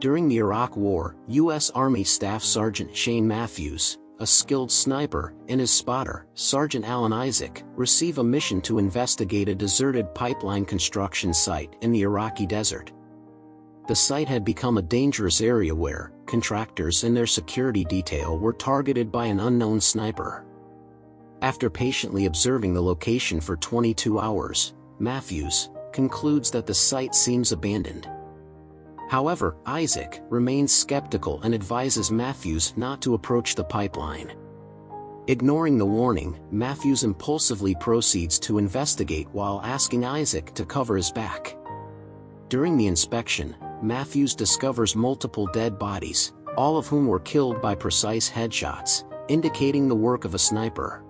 During the Iraq War, U.S. Army Staff Sergeant Shane Matthews, a skilled sniper, and his spotter, Sergeant Alan Isaac, receive a mission to investigate a deserted pipeline construction site in the Iraqi desert. The site had become a dangerous area where contractors and their security detail were targeted by an unknown sniper. After patiently observing the location for 22 hours, Matthews concludes that the site seems abandoned. However, Isaac remains skeptical and advises Matthews not to approach the pipeline. Ignoring the warning, Matthews impulsively proceeds to investigate while asking Isaac to cover his back. During the inspection, Matthews discovers multiple dead bodies, all of whom were killed by precise headshots, indicating the work of a sniper.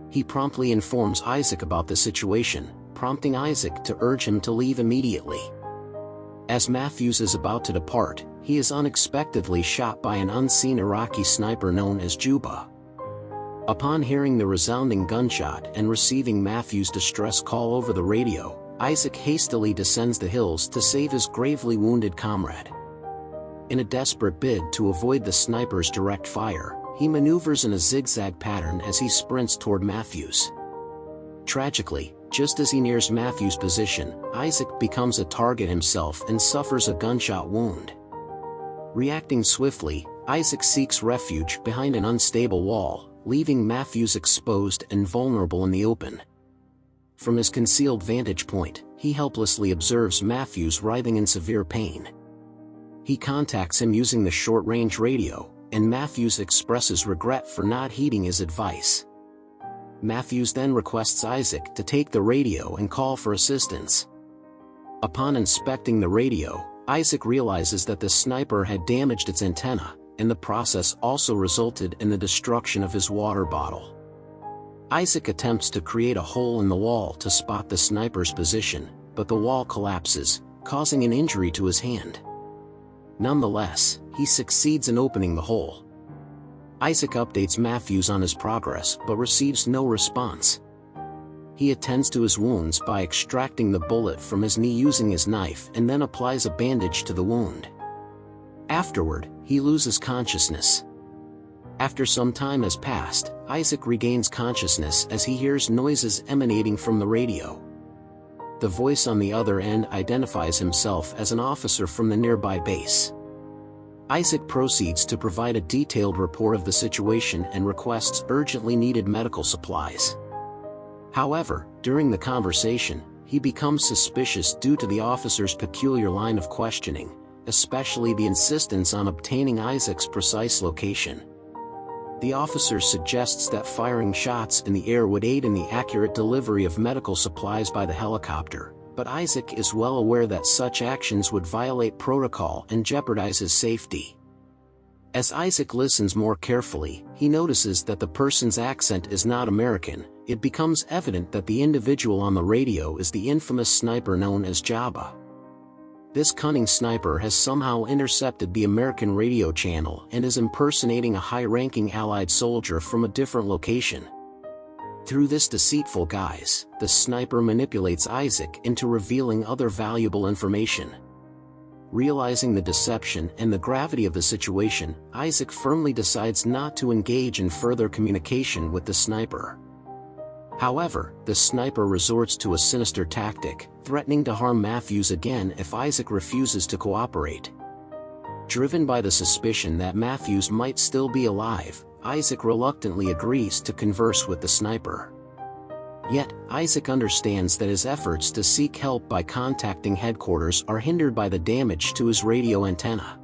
He promptly informs Isaac about the situation, prompting Isaac to urge him to leave immediately. As Matthews is about to depart, he is unexpectedly shot by an unseen Iraqi sniper known as Juba. Upon hearing the resounding gunshot and receiving Matthews' distress call over the radio, Isaac hastily descends the hills to save his gravely wounded comrade. In a desperate bid to avoid the sniper's direct fire, he maneuvers in a zigzag pattern as he sprints toward Matthews. Tragically, just as he nears Matthews' position, Isaac becomes a target himself and suffers a gunshot wound. Reacting swiftly, Isaac seeks refuge behind an unstable wall, leaving Matthews exposed and vulnerable in the open. From his concealed vantage point, he helplessly observes Matthews writhing in severe pain. He contacts him using the short-range radio, and Matthews expresses regret for not heeding his advice. Matthews then requests Isaac to take the radio and call for assistance. Upon inspecting the radio, Isaac realizes that the sniper had damaged its antenna, and the process also resulted in the destruction of his water bottle. Isaac attempts to create a hole in the wall to spot the sniper's position, but the wall collapses, causing an injury to his hand. Nonetheless, he succeeds in opening the hole. Isaac updates Matthews on his progress but receives no response. He attends to his wounds by extracting the bullet from his knee using his knife and then applies a bandage to the wound. Afterward, he loses consciousness. After some time has passed, Isaac regains consciousness as he hears noises emanating from the radio. The voice on the other end identifies himself as an officer from the nearby base. Isaac proceeds to provide a detailed report of the situation and requests urgently needed medical supplies. However, during the conversation, he becomes suspicious due to the officer's peculiar line of questioning, especially the insistence on obtaining Isaac's precise location. The officer suggests that firing shots in the air would aid in the accurate delivery of medical supplies by the helicopter, but Isaac is well aware that such actions would violate protocol and jeopardize his safety. As Isaac listens more carefully, he notices that the person's accent is not American. It becomes evident that the individual on the radio is the infamous sniper known as Jabba. This cunning sniper has somehow intercepted the American radio channel and is impersonating a high-ranking Allied soldier from a different location. Through this deceitful guise, the sniper manipulates Isaac into revealing other valuable information. Realizing the deception and the gravity of the situation, Isaac firmly decides not to engage in further communication with the sniper. However, the sniper resorts to a sinister tactic, threatening to harm Matthews again if Isaac refuses to cooperate. Driven by the suspicion that Matthews might still be alive, Isaac reluctantly agrees to converse with the sniper. Yet, Isaac understands that his efforts to seek help by contacting headquarters are hindered by the damage to his radio antenna.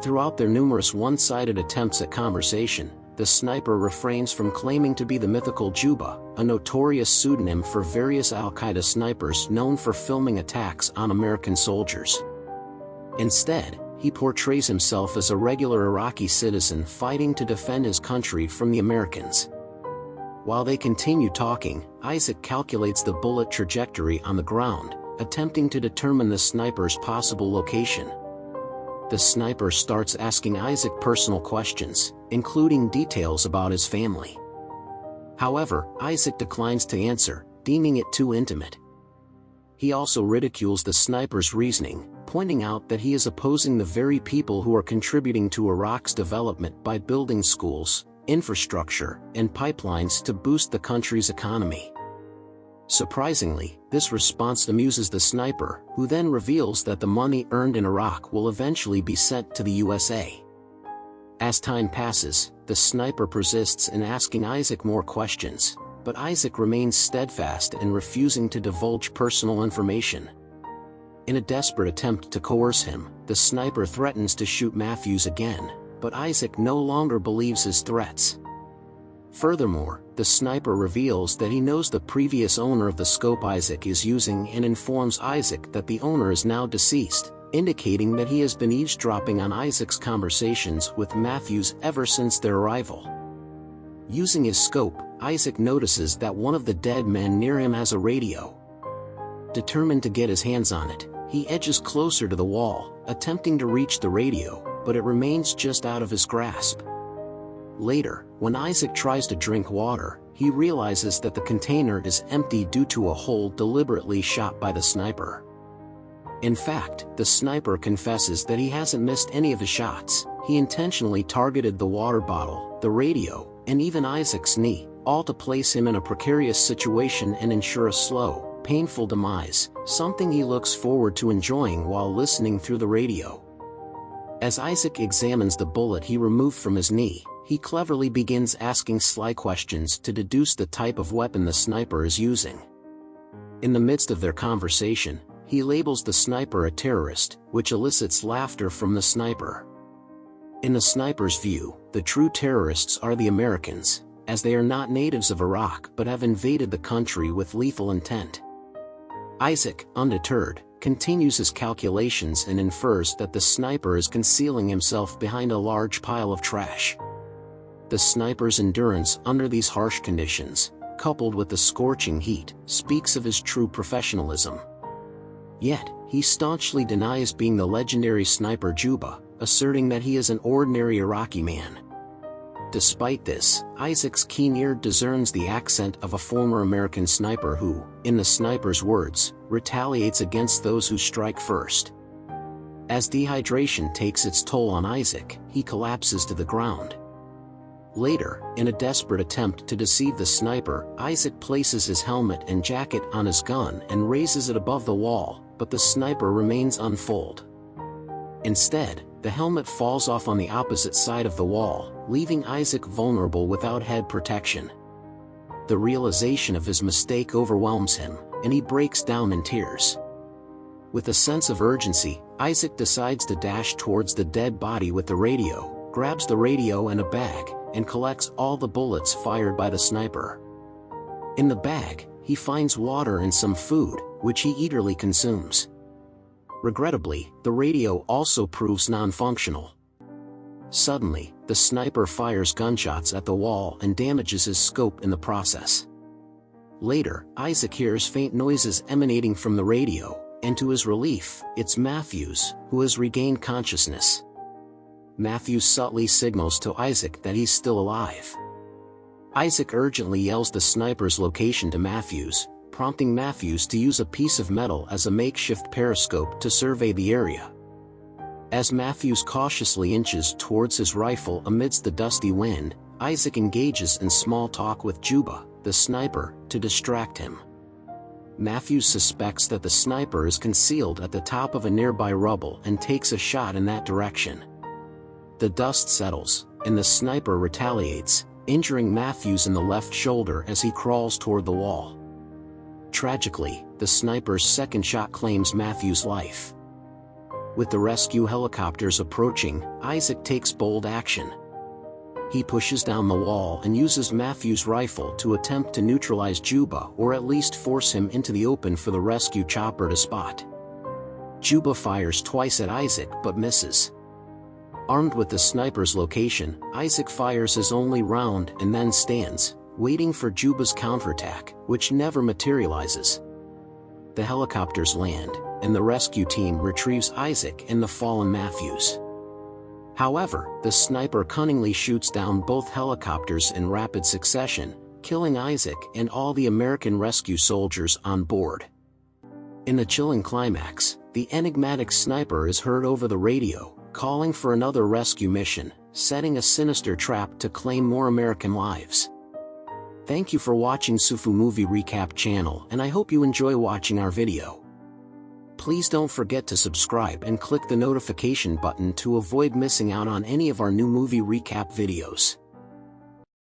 Throughout their numerous one-sided attempts at conversation, the sniper refrains from claiming to be the mythical Juba, a notorious pseudonym for various Al-Qaeda snipers known for filming attacks on American soldiers. Instead, he portrays himself as a regular Iraqi citizen fighting to defend his country from the Americans. While they continue talking, Isaac calculates the bullet trajectory on the ground, attempting to determine the sniper's possible location. The sniper starts asking Isaac personal questions, including details about his family. However, Isaac declines to answer, deeming it too intimate. He also ridicules the sniper's reasoning, pointing out that he is opposing the very people who are contributing to Iraq's development by building schools, infrastructure, and pipelines to boost the country's economy. Surprisingly, this response amuses the sniper, who then reveals that the money earned in Iraq will eventually be sent to the USA. As time passes, the sniper persists in asking Isaac more questions, but Isaac remains steadfast in refusing to divulge personal information. In a desperate attempt to coerce him, the sniper threatens to shoot Matthews again, but Isaac no longer believes his threats. Furthermore, the sniper reveals that he knows the previous owner of the scope Isaac is using and informs Isaac that the owner is now deceased, indicating that he has been eavesdropping on Isaac's conversations with Matthews ever since their arrival. Using his scope, Isaac notices that one of the dead men near him has a radio. Determined to get his hands on it, he edges closer to the wall, attempting to reach the radio, but it remains just out of his grasp. Later, when Isaac tries to drink water, he realizes that the container is empty due to a hole deliberately shot by the sniper. In fact, the sniper confesses that he hasn't missed any of his shots. He intentionally targeted the water bottle, the radio, and even Isaac's knee, all to place him in a precarious situation and ensure a slow, painful demise, something he looks forward to enjoying while listening through the radio. As Isaac examines the bullet he removed from his knee, he cleverly begins asking sly questions to deduce the type of weapon the sniper is using. In the midst of their conversation, he labels the sniper a terrorist, which elicits laughter from the sniper. In the sniper's view, the true terrorists are the Americans, as they are not natives of Iraq but have invaded the country with lethal intent. Isaac, undeterred, continues his calculations and infers that the sniper is concealing himself behind a large pile of trash. The sniper's endurance under these harsh conditions, coupled with the scorching heat, speaks of his true professionalism. Yet, he staunchly denies being the legendary sniper Juba, asserting that he is an ordinary Iraqi man. Despite this, Isaac's keen ear discerns the accent of a former American sniper who, in the sniper's words, retaliates against those who strike first. As dehydration takes its toll on Isaac, he collapses to the ground. Later, in a desperate attempt to deceive the sniper, Isaac places his helmet and jacket on his gun and raises it above the wall, but the sniper remains unfold. Instead, the helmet falls off on the opposite side of the wall, leaving Isaac vulnerable without head protection. The realization of his mistake overwhelms him, and he breaks down in tears. With a sense of urgency, Isaac decides to dash towards the dead body with the radio, grabs the radio and a bag, and collects all the bullets fired by the sniper. In the bag, he finds water and some food, which he eagerly consumes. Regrettably, the radio also proves non-functional. Suddenly, the sniper fires gunshots at the wall and damages his scope in the process. Later, Isaac hears faint noises emanating from the radio, and to his relief, it's Matthews, who has regained consciousness. Matthews subtly signals to Isaac that he's still alive. Isaac urgently yells the sniper's location to Matthews, prompting Matthews to use a piece of metal as a makeshift periscope to survey the area. As Matthews cautiously inches towards his rifle amidst the dusty wind, Isaac engages in small talk with Juba, the sniper, to distract him. Matthews suspects that the sniper is concealed at the top of a nearby rubble and takes a shot in that direction. The dust settles, and the sniper retaliates, injuring Matthews in the left shoulder as he crawls toward the wall. Tragically, the sniper's second shot claims Matthews' life. With the rescue helicopters approaching, Isaac takes bold action. He pushes down the wall and uses Matthews' rifle to attempt to neutralize Juba or at least force him into the open for the rescue chopper to spot. Juba fires twice at Isaac but misses. Armed with the sniper's location, Isaac fires his only round and then stands, waiting for Juba's counterattack, which never materializes. The helicopters land, and the rescue team retrieves Isaac and the fallen Matthews. However, the sniper cunningly shoots down both helicopters in rapid succession, killing Isaac and all the American rescue soldiers on board. In the chilling climax, The enigmatic sniper is heard over the radio, calling for another rescue mission, setting a sinister trap to claim more American lives. Thank you for watching Sufu Movie Recap channel, and I hope you enjoy watching our video. Please don't forget to subscribe and click the notification button to avoid missing out on any of our new movie recap videos.